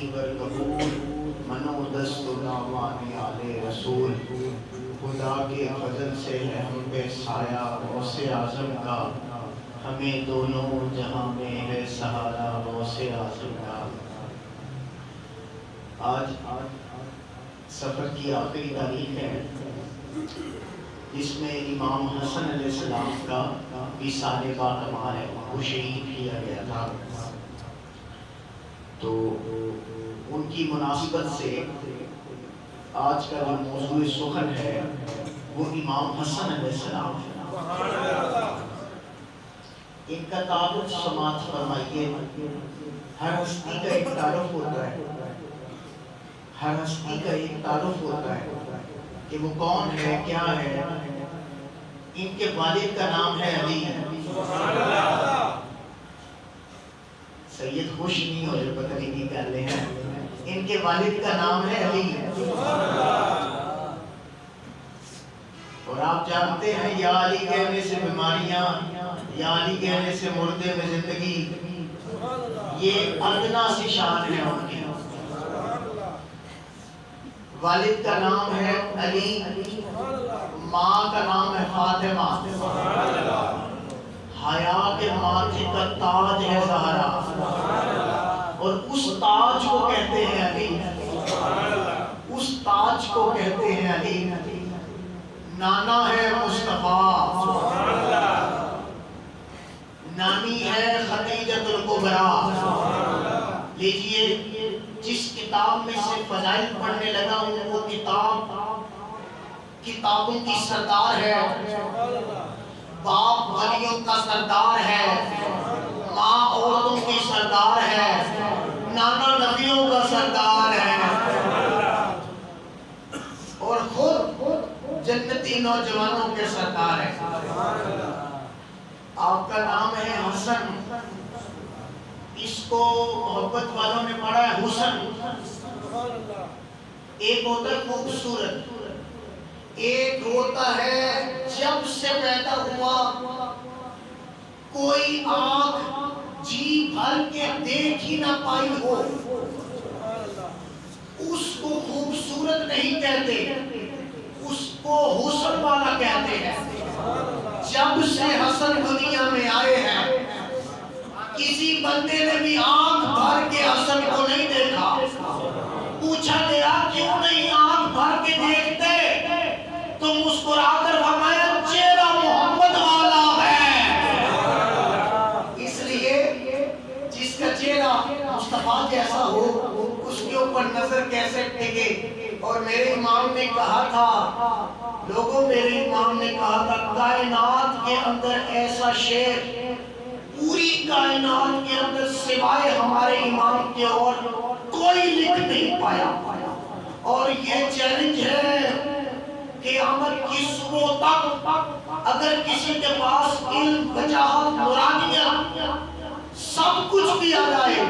دیگر قبول منو دست و دامانی آل رسول خدا کے فضل سے ہے ہم پہ سایہ غوث اعظم کا ہمیں دونوں جہاں میں ہے سہارا غوث اعظم کا۔ آج سفر کی آخری تاریخ ہے جس میں امام حسن علیہ السلام کا وصال باقمار ہے، وہ شہید کیا گیا تھا۔ تو ان کی مناسبت سے آج کا جو موضوع سخن ہے وہ امام حسن علیہ السلام ہے۔ ان کا تعارف سماعت فرمائیے۔ ہر ہستی کا ایک تعارف ہوتا ہے، ہر ہستی کا ایک تعارف ہوتا ہے کہ وہ کون ہے، کیا ہے۔ ان کے والد کا نام ہے علی۔ سید خوش نہیں ہو جو پتہ نہیں کی کر لے ہیں۔ ان کے والد کا نام ہے علی، اور آپ جانتے ہیں یا علی کہنے سے بیماریاں، یا علی کہنے سے مردے میں زندگی، یہ ادنا سی شان ہے ان کی۔ والد کا نام ہے علی، ماں کا نام ہے فاطمہ، حیا کے ماتھے کا تاج ہے زہرا، اور اس تاج کو کہتے ہیں علی، اس تاج کو کہتے ہیں علی۔ نانا ہے مصطفیٰ، نانی ہے خدیجۃ الکبریٰ۔ لیجئے جس کتاب میں سے فضائل پڑھنے لگا ہوں وہ کتاب کتابوں کی سردار ہے، باپ ولیوں کا سردار ہے، ماں عورتوں کی سردار ہے، نانا نبیوں کا سردار ہے، اور خود جنتی نوجوانوں کے سردار ہے۔ آپ کا نام ہے حسن، اس کو محبت والوں نے پڑھا ہے حسن۔ ایک ہوتا ہے خوبصورت، ایک ہوتا ہے جب سے پیدا ہوا کوئی آنکھ جی بھر کے دیکھ ہی نہ پائی ہو، اس کو خوبصورت نہیں کہتے، اس کو حسن والا کہتے ہیں۔ جب سے حسن دنیا میں آئے ہیں کسی بندے نے بھی آنکھ بھر کے حسن کو نہیں دیکھا۔ پوچھا گیا کیوں نہیں آنکھ بھر کے دیکھتے، تو مسکرا کر فرمایا چہرہ محمد والا ہے۔ اس لیے جس کا چہرہ مصطفیٰ جیسا ہو اس کے اوپر نظر کیسے ٹکے۔ اور میرے امام نے کہا تھا، لوگوں میرے امام نے کہا تھا کائنات کے اندر ایسا شعر پوری کائنات کے اندر سوائے ہمارے امام کے اور کوئی لکھ نہیں پایا، اور یہ چیلنج ہے قیامت کی صبح تک اگر کسی کے پاس علم، وجاہت، نورانیت سب کچھ بھی آ جائے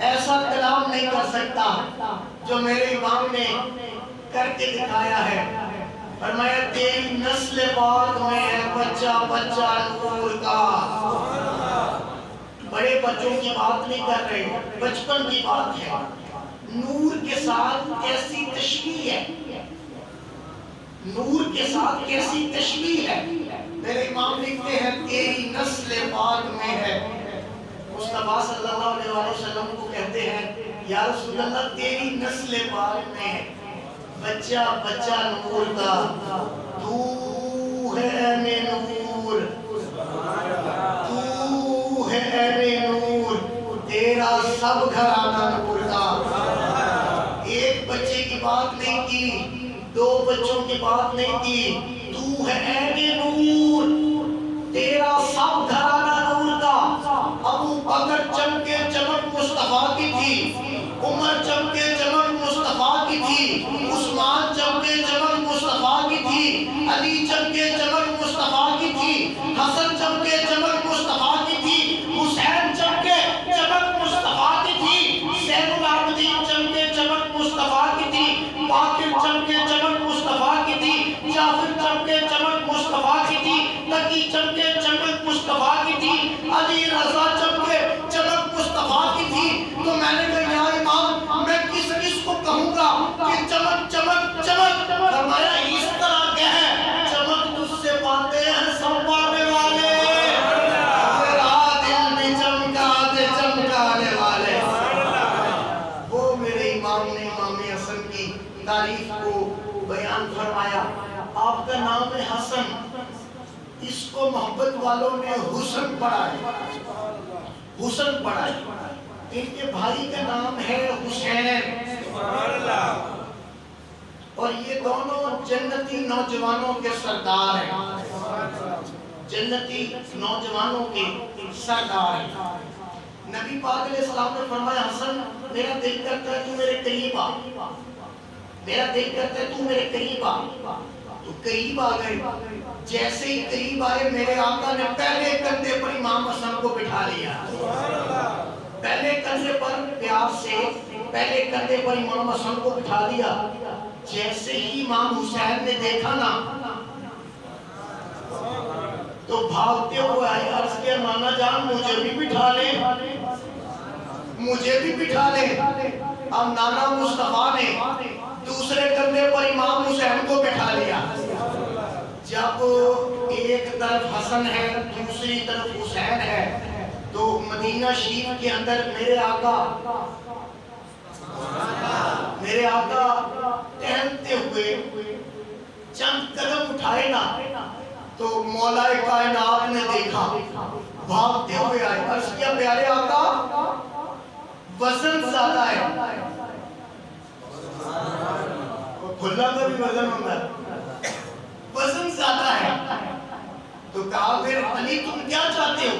ایسا کلام نہیں کر سکتا جو میرے امام نے کر کے دکھایا ہے۔ فرمایا تیری نسل پاک میں ہے بچہ بچہ نور کا۔ بڑے بچوں کی بات نہیں کر رہے، بچپن کی بات ہے۔ نور کے ساتھ کیسی تشبیہ ہے، نور کے ساتھ کیسی تشبیہ ہے۔ میرے امام لکھتے ہیں تیری نسل پاک میں ہے۔ مصطفیٰ صلی اللہ علیہ وسلم کو کہتے ہیں یا رسول اللہ تیری نسل پاک میں ہے بچہ بچہ نور کا، تو ہے عین نور، تو ہے عین نور، تیرا سب گھرانہ نور کا۔ ایک بچے کی بات نہیں کی، دو بچوں کی بات نہیں کی، تو ہے عین نور، تیرا سب گھرانہ نور کا۔ ابو بکر چمکے چمک مصطفیٰ کی تھی، عمر چمکے چمک مصطفیٰ کی تھی، عثمان چمکے چمک مصطفیٰ کی تھی، علی چمکے چمک مصطفیٰ کی تھی، حسن چمکے چمک مصطفیٰ کی تھی، حسین چمکے چمک مصطفیٰ کی تھی، زین العابدین چمکے چمک مصطفیٰ کی تھی، باقر چمکے چمک مصطفیٰ کی تھی، جعفر چمکے چمک مصطفیٰ کی تھی، تقی چمکے چمک مصطفیٰ کی تھی، علی رضا چمکے چمک مصطفیٰ کی تھی۔ تو میں نے کہا یا امام تعریف کو بیان فرمایا. آپ کا نام ہے حسن، اس کو محبت والوں نے حسن پڑھا ہے، حسن پڑھا ہے. ان کے بھائی کا نام ہے حسین، اور یہ دونوں جنتی نوجوانوں کے سردار ہیں، جنتی نوجوانوں کے سردار ہیں. نبی پاک علیہ السلام نے فرمایا حسن میرا دل کرتا ہے تو میرے قریب آ، میرا دل کرتا ہے تو میرے قریب آ. تو قریب آ گئے. جیسے ہی قریب آئے میرے آقا نے پہلے کندھے پر امام حسن کو بٹھا لیا، پہلے کندھے پر پیار سے پہلے کندھے پر امام حسن کو بٹھا دیا. جیسے ہی امام حسین نے دیکھا نا تو بھاگتے ہوئے آئے، عرض کیا نانا جان مجھے بھی بٹھا لیں، مجھے بھی بٹھا لیں. اب نانا مصطفیٰ نے دوسرے کندھے پر امام حسین کو بٹھا لیا. جب ایک طرف حسن ہے دوسری طرف حسین ہے تو مدینہ شریف کے اندر میرے آقا ٹہلتے ہوئے چند قدم اٹھائے نا تو مولا کائنات نے دیکھا، بھاگتے ہوئے آئے. عرض کیا پیارے آقا وزن زیادہ ہے، کھلا کا بھی وزن ہوتا ہے، وزن زیادہ ہے. تو کہا پھر علی تم کیا چاہتے ہو؟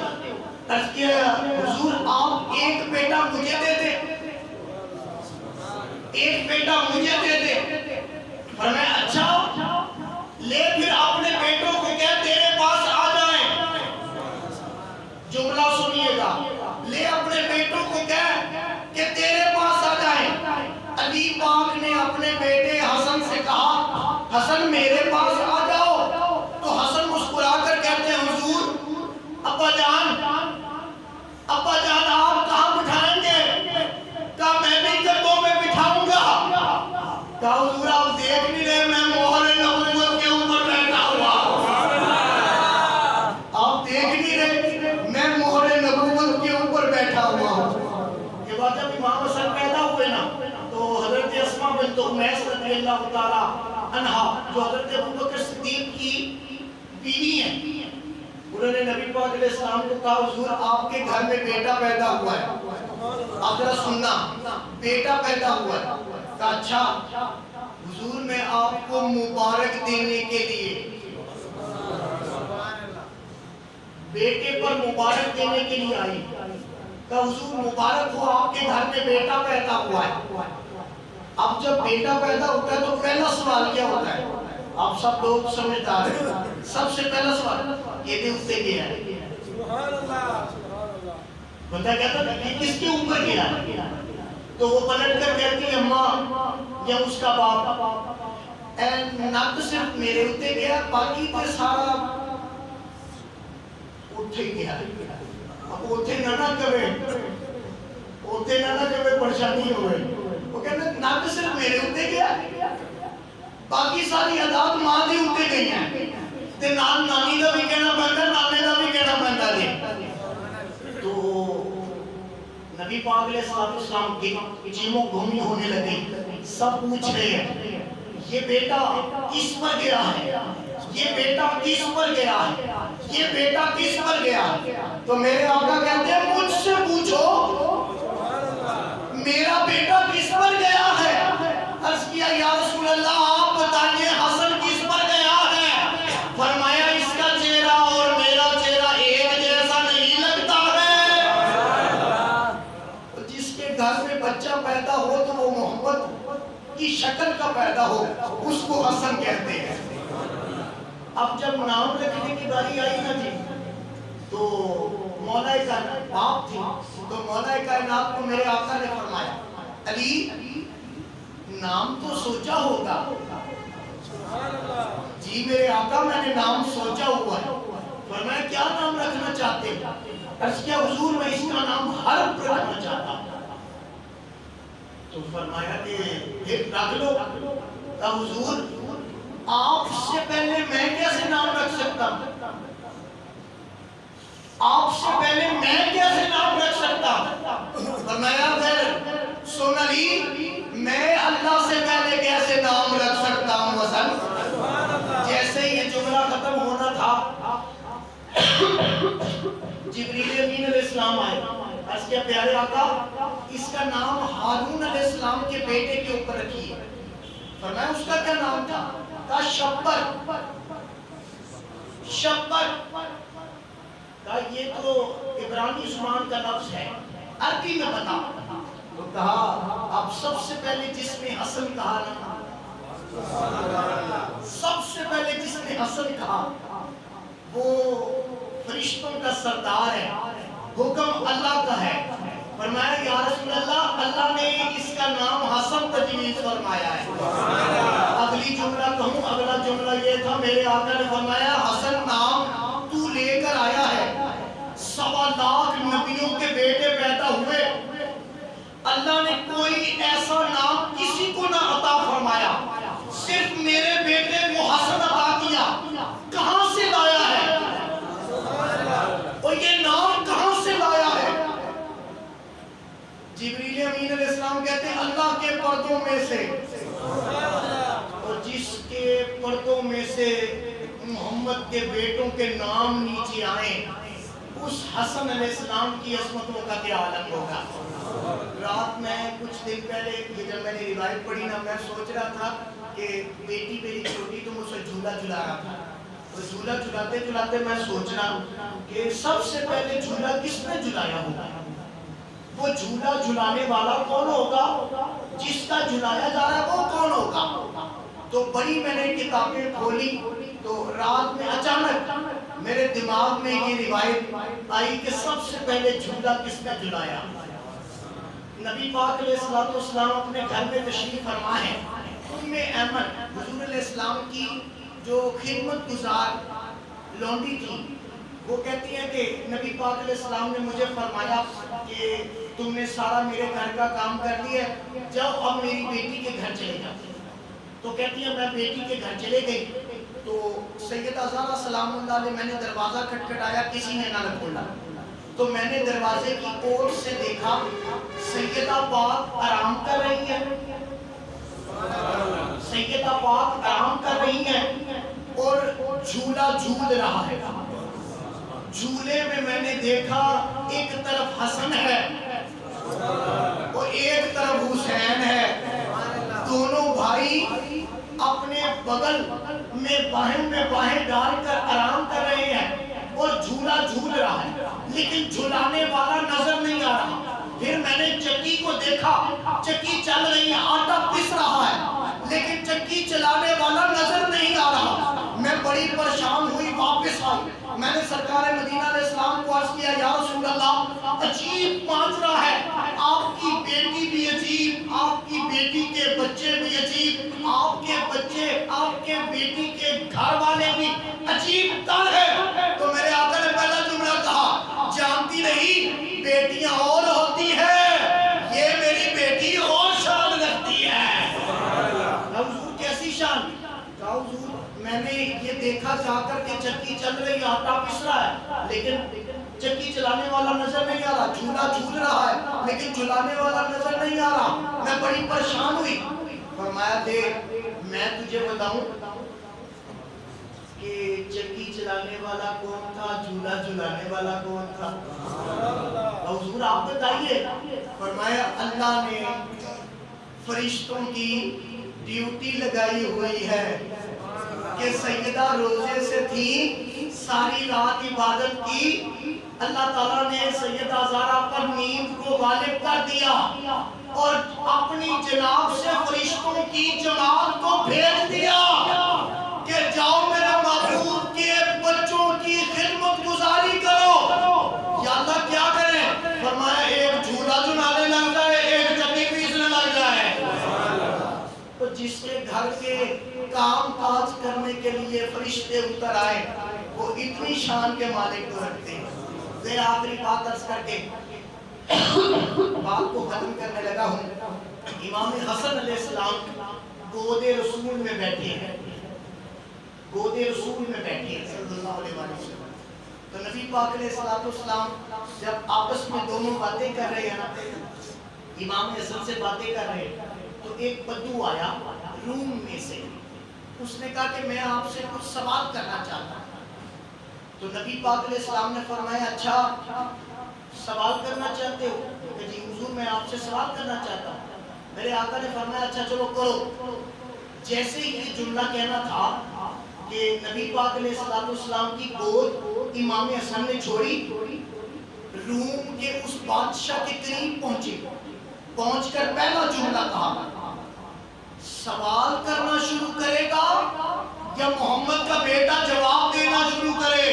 عرض کیا حضور آپ ایک بیٹا مجھے دے دے، ایک بیٹا مجھے دے دے. فرمایا اچھا لے پھر اپنے بیٹوں کو کہہ تیرے پاس آ جائیں. جملہ سنیے گا، لے اپنے بیٹوں کو کہہ کہ تیرے پاس آ جائیں. علی پاک نے اپنے بیٹے حسن سے کہا حسن میرے پاس آ جاؤ. تو حسن مسکرا کر کہتے ہیں حضور ابا جان آپ کہاں بٹھائیں گے؟ کہا میں بھی کندھوں میں بٹھاؤں گا. کہا حضور آپ دیکھ نہیں رہے میں مہر نبوت کے اوپر بیٹھا ہوا، آپ دیکھ نہیں رہے میں مہر نبوت کے اوپر بیٹھا ہوا ہوں. یہ بات جب امام حسن پیدا ہوئے نا تو حضرت اسماء بنت امیس رضی اللہ تعالی عنہا جو حضرت ابوبکر صدیق کی بیوی ہیں، انہوں نے نبی پاک علیہ السلام کو کہا حضور آپ کے گھر میں بیٹا پیدا ہوا ہے. آپ ذرا سننا، بیٹا پیدا ہوا ہے. کہا اچھا حضور میں آپ کو مبارک دینے کے لیے، بیٹے پر مبارک دینے کے لیے آئی. کہا حضور مبارک ہو آپ کے گھر میں بیٹا پیدا ہوا ہے. اب جب بیٹا پیدا ہوتا ہے تو پہلا سوال کیا ہوتا ہے؟ آپ سب لوگ سمجھدار ہیں. سب سے پہلا سوال یہ دل سے گیا ہے. بندہ کہتا ہے کہ کس کے اوپر گیا؟ تو وہ پلٹ کر کہتی ہے اماں یا اس کا باپ اے نک صرف میرے ہوتے گیا باقی تو سارا اٹھے گیا. اب اٹھے نہ کبھی پریشانی ہوئے. وہ کہتے ہیں نک صرف میرے ہوتے گیا باقی ساری عداد ماں دی ہوتے گئی ہیں تے نال نانی دا بھی کہنا پہنتا نانے دا بھی کہنا پہنتا جی. تو نبی پاک علیہ السلام کی جیموں گھومی ہونے لگی. سب پوچھ رہے ہیں یہ بیٹا کس پر گیا ہے، یہ بیٹا کس پر گیا ہے، یہ بیٹا کس پر گیا. تو میرے آقا کہتے ہیں مجھ سے پوچھو میرا بیٹا کس پر گیا ہے. عرض کیا یا رسول اللہ آپ بتائیے حسن کس پر گیا ہے. فرمایا اس کا چہرہ اور میرا چہرہ ایک جیسا نہیں لگتا ہے. جس کے گھر میں بچہ پیدا ہو تو وہ محبت کی شکل کا پیدا ہو اس کو حسن کہتے ہیں. اب جب نام رکھنے کی باری آئی نا جی تو مولا کائنات باپ تھی تو مولا کائنات کو میرے آقا نے فرمایا علی نام تو سوچا ہوگا. جی میرے آقا میں نے نام سوچا ہوا ہے. فرمایا کیا نام رکھنا چاہتے ہیں؟ عرض کیا حضور میں اس کا نام حرب رکھنا چاہتا ہوں. تو فرمایا کہ ایک رکھ لو. حضور آپ سے پہلے میں کیسے نام رکھ سکتا ہوں؟ آپ سے پہلے میں کیسے نام رکھ سکتا ہوں؟ فرمایا پھر سن علی میں اللہ سے پہلے کیسے جبریل امین علیہ السلام آئے، عرض کیا پیارے آقا اس کا نام ہارون علیہ السلام کے بیٹے کے اوپر رکھیے۔ فرمایا اس کا کیا نام تھا؟ کہا شبر۔ شبر کہا یہ تو عبرانی زبان کا لفظ ہے، عربی میں بتا۔ تو کہا اب سب سے پہلے جس نے حسن کہا نا، سب سے پہلے جس نے حسن کہا وہ فرشتوں کا سردار ہے، حکم اللہ کا ہے۔ فرمایا یا رسول اللہ، اللہ نے اس کا نام حسن تجویز فرمایا ہے۔ اگلی جملہ کہوں، اگلا جملہ یہ تھا، میرے آقا نے فرمایا حسن نام تو لے کر آیا ہے، 1.25 نبیوں کے بیٹے پیدا ہوئے، اللہ نے کوئی ایسا نام کسی کو نہ عطا فرمایا، صرف میرے بیٹے کو حسن عطا کیا۔ کہاں سے لایا ہے اور یہ نام کہاں سے لایا ہے؟ جبریل امین علیہ السلام کہتے ہیں اللہ کے پردوں میں سے، اور جس کے پردوں میں سے محمد کے بیٹوں کے نام نیچے آئیں، اس حسن علیہ السلام کی عظمتوں کا کیا عالم ہوگا۔ رات میں کچھ دن پہلے یہ جب میں نے روایت پڑھی نا، میں سوچ رہا تھا کہ بیٹی میری چھوٹی تو مجھ سے جھولا جھلا رہا تھا، تو جھولا جھلاتے جھلاتے میں سوچ رہا کہ سب سے پہلے جھولا کس نے جھلایا ہوگا؟ وہ جھولا جھلانے والا کون ہوگا؟ جس کا جھلایا جا رہا ہے وہ کون ہوگا؟ تو بڑی میں نے کتابیں کھولی تو رات میں اچانک میرے دماغ میں یہ روایت آئی کہ سب سے پہلے جھولا کس نے جھلایا؟ نبی پاک علیہ السلام اپنے گھر میں تشریف فرما ہے، ام ایمن حضور علیہ السلام کی جو خدمت گزار لونڈی تھی، وہ کہتی ہیں کہ نبی پاک علیہ السلام نے مجھے فرمایا کہ تم نے سارا میرے گھر کا کام کر لیا ہے، جاؤ اب میری بیٹی کے گھر چلے جاؤ۔ تو کہتی ہیں میں بیٹی کے گھر چلے گئی تو سیدہ زہرا سلام اللہ علیہ، میں نے دروازہ کھٹکھٹایا، کسی نے نہ کھولا، تو میں نے دروازے کی اوٹ سے دیکھا سیدہ پاک آرام کر رہی ہے، سیدہ پاک آرام کر رہی ہیں اور جھولا جھول رہا ہے۔ جھولے میں نے دیکھا ایک طرف حسن ہے اور ایک طرف حسین ہے، دونوں بھائی اپنے بغل میں باہیں ڈال کر آرام کر رہے ہیں اور جھولا جھول رہا ہے، لیکن جھلانے والا نظر نہیں آ رہا۔ پھر میں نے چکی کو دیکھا، چکی چل رہی ہے، آٹا پس رہا ہے، لیکن چکی چلانے والا نظر نہیں آ رہا۔ میں بڑی پریشان ہوئی، واپس آئی، میں نے سرکار مدینہ علیہ السلام کو عرض کیا یا رسول اللہ عجیب ماجرا ہے، آپ کی بیٹی بھی عجیب، آپ کی بیٹی کے بچے بھی عجیب، آپ کے بچے، آپ کے بیٹی کے گھر والے بھی عجیب تر ہے۔ تو میرے آقا نے پہلا جملہ کہا جانتی نہیں بیٹیاں اور ہوتی ہیں، یہ میری بیٹی اور شان رکھتی ہے۔ حضور کیسی شان؟ کہا حضور میں نے یہ دیکھا جا کر کے چکی چل رہی، آٹا پس رہا ہے، لیکن چکی چلانے والا نظر نہیں آ رہا، جھولا جھول رہا ہے لیکن جھلانے والا نظر نہیں آ رہا۔ میں بڑی پریشان ہوئی۔ فرمایا دیکھ میں تجھے بتاؤں کہ چکی چلانے والا کون تھا، جھولا جھلانے والا کون تھا؟ حضور آپ بتائیے۔ فرمایا اللہ نے فرشتوں کی ڈیوٹی لگائی ہوئی ہے کہ سیدہ روزے سے تھی، ساری رات عبادت کی، اللہ تعالیٰ نے سیدہ زہرا پر نیند کو غالب کر دیا اور اپنی جناب سے فرشتوں کی جماعت کو بھیج دیا کہ جاؤ میرے محبوب کے بچوں کی خدمت گزاری کرو۔ یا اللہ کیا کریں؟ فرمایا ایک جھولا جھلانے لگ جائے، ایک چکی پیسنے لگ جائے۔ تو جس کے گھر کے کام کاج کرنے کے لیے فرشتے اتر آئے، وہ اتنی شان کے مالک کو رکھتے ہیں۔ میں آخری بات عرض کر کے بات کو ختم کرنے لگا ہوں۔ امام حسن علیہ السلام گود رسول میں بیٹھے ہیں، گود رسول میں بیٹھے ہیں صلی اللہ علیہ وسلم۔ تو نبی پاک علیہ السلام جب آپس میں دونوں باتیں کر رہے ہیں نا، امام حسن سے باتیں کر رہے ہیں، تو ایک بدو آیا روم میں سے، اس نے کہا کہ میں آپ سے کچھ سوال کرنا چاہتا ہوں۔ تو نبی پاک علیہ السلام نے فرمایا اچھا سوال کرنا چاہتے ہو؟ کہ جی حضور میں آپ سے سوال کرنا چاہتا ہوں۔ میرے آقا نے فرمایا اچھا چلو کرو۔ جیسے ہی یہ جملہ کہنا تھا کہ نبی پاک علیہ السلام کی گود امام حسن نے چھوڑی، روم کے اس بادشاہ کے قریب پہنچے، پہنچ کر پہلا جملہ کہا سوال کرنا شروع کرے گا یا محمد کا بیٹا جواب دینا شروع کرے؟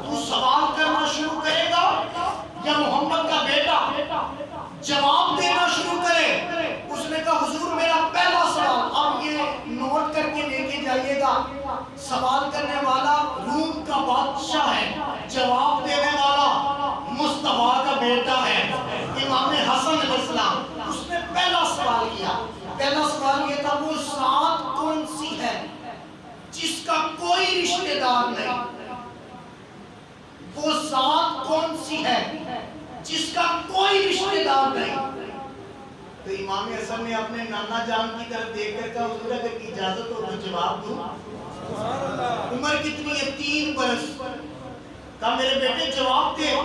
تو سوال کرنا شروع کرے گا یا محمد کا بیٹا جواب دینا شروع کرے؟ اس نے کہا حضور میرا پہلا سوال، اب یہ نوٹ کر کے لے کے جائیے گا، سوال کرنے والا روم کا بادشاہ ہے، جواب دینے والا مصطفیٰ کا بیٹا ہے امام حسن علیہ السلام۔ اس نے پہلا سوال کیا، پہلا سوال یہ تھا وہ ذات کون سی ہے جس کا کوئی رشتہ دار نہیں؟ وہ ذات کون سی ہے جس کا کوئی رشتہ دار نہیں؟ تو امام حسن نے اپنے نانا جان کی طرف دیکھ کر کہا حضور اگر اجازت ہو تو جواب دوں۔ عمر کتنی ہے؟ 3 برس۔ کہا میرے بیٹے جواب دے۔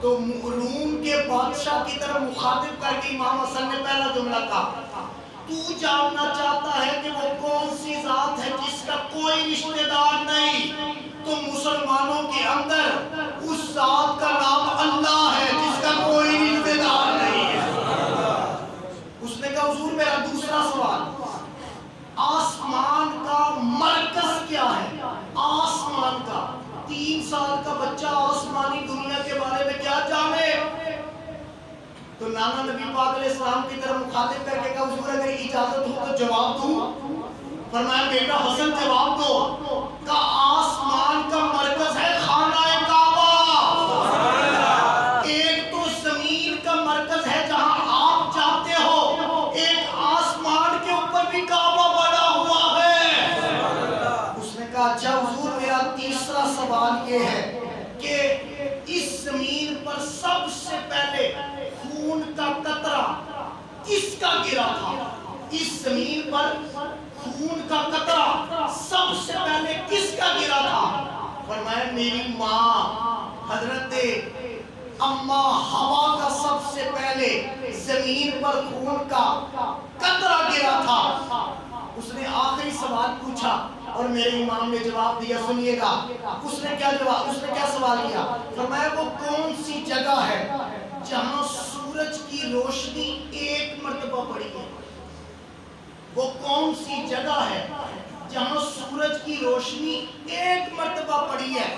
تو روم کے بادشاہ کی طرف مخاطب کر کے امام حسن نے پہلا جملہ کہا تو جاننا چاہتا ہے کہ وہ کون سی ذات ہے جس کا کوئی رشتہ دار نہیں؟ تو مسلمانوں کے اندر اس ذات کا نام اللہ ہے جس کا کوئی رشتہ دار نہیں ہے۔ اس نے کہا حضور میرا دوسرا سوال، آسمان کا مرکز کیا ہے؟ آسمان کا 3 سال کا بچہ آسمانی دنیا کے بارے میں کیا جانے؟ تو نانا نبی پاک علیہ السلام کی طرف مخاطب کر کے کہا حضور اگر اجازت ہو تو جواب دوں۔ فرمایا بیٹا حسن جواب دو۔ کہ آسمان کا مرکز ہے خانہ کعبہ۔ ایک تو زمین کا مرکز ہے جہاں آپ جاتے ہو، ایک آسمان کے اوپر بھی کعبہ بنا ہوا ہے۔ اس نے کہا اچھا حضور میرا تیسرا سوال یہ ہے کہ اس زمین پر سب سے پہلے خون کا قطرہ کس کا گرا تھا؟ اس زمین پر خون کا قطرہ سب سے پہلے کس کا گرا تھا؟ فرمایا میری ماں حضرت اما ہوا کا سب سے پہلے زمین پر خون کا قطرہ گرا تھا۔ اس نے آخری سوال پوچھا اور میرے امام نے جواب دیا، سنیے گا اس نے کیا سوال کیا؟ فرمایا وہ کون سی جگہ ہے جہاں سورج کی روشنی 1 مرتبہ پڑی ہے؟ وہ کون سی جگہ ہے جہاں سورج کی روشنی 1 مرتبہ پڑی ہے؟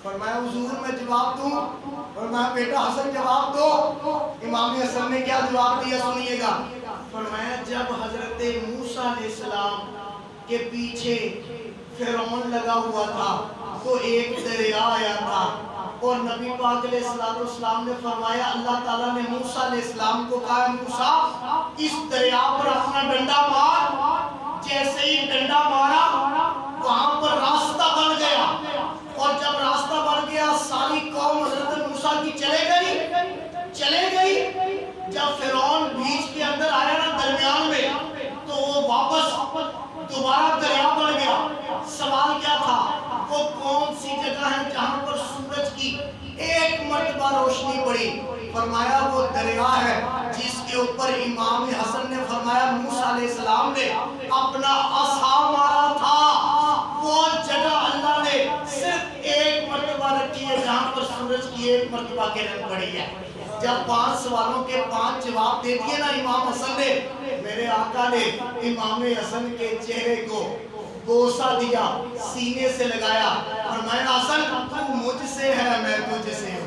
فرمایا حضور میں جواب دوں؟ فرمایا بیٹا حسن جواب دو۔ امام حسن نے کیا جواب دیا سنیے گا۔ فرمایا جب حضرت موسیٰ علیہ السلام کے پیچھے فرعون لگا ہوا تھا تو ایک دریا آیا تھا اور نبی پاک علیہ السلام نے فرمایا اللہ تعالیٰ نے موسیٰ علیہ السلام کو کہا موسیٰ اس دریا پر اپنا ڈنڈا مار۔ جیسے ہی ڈنڈا مارا وہاں پر راستہ بن گیا اور جب راستہ بن گیا ساری قوم حضرت موسیٰ کی چلے گئی۔ جب فرعون بیچ کے اندر آیا نا درمیان میں تو وہ واپس دوبارہ دریا بن گیا۔ سوال کیا تھا؟ وہ کون سی جگہ ہے جہاں پر سورج کی 1 مرتبہ روشنی پڑی؟ فرمایا وہ دریا ہے جس کے اوپر امام حسن نے فرمایا موسیٰ علیہ السلام نے اپنا عصا مارا تھا۔ وہ جگہ اللہ نے صرف 1 مرتبہ رکھی ہے جہاں پر سورج کی 1 مرتبہ کرن پڑی ہے۔ جب 5 سوالوں کے 5 جواب دے دیے نا امام حسن نے، میرے آقا نے امام حسن کے چہرے کو بوسہ دیا، سینے سے لگایا، فرمایا حسن تو مجھ سے ہے میں تجھ سے ہوں۔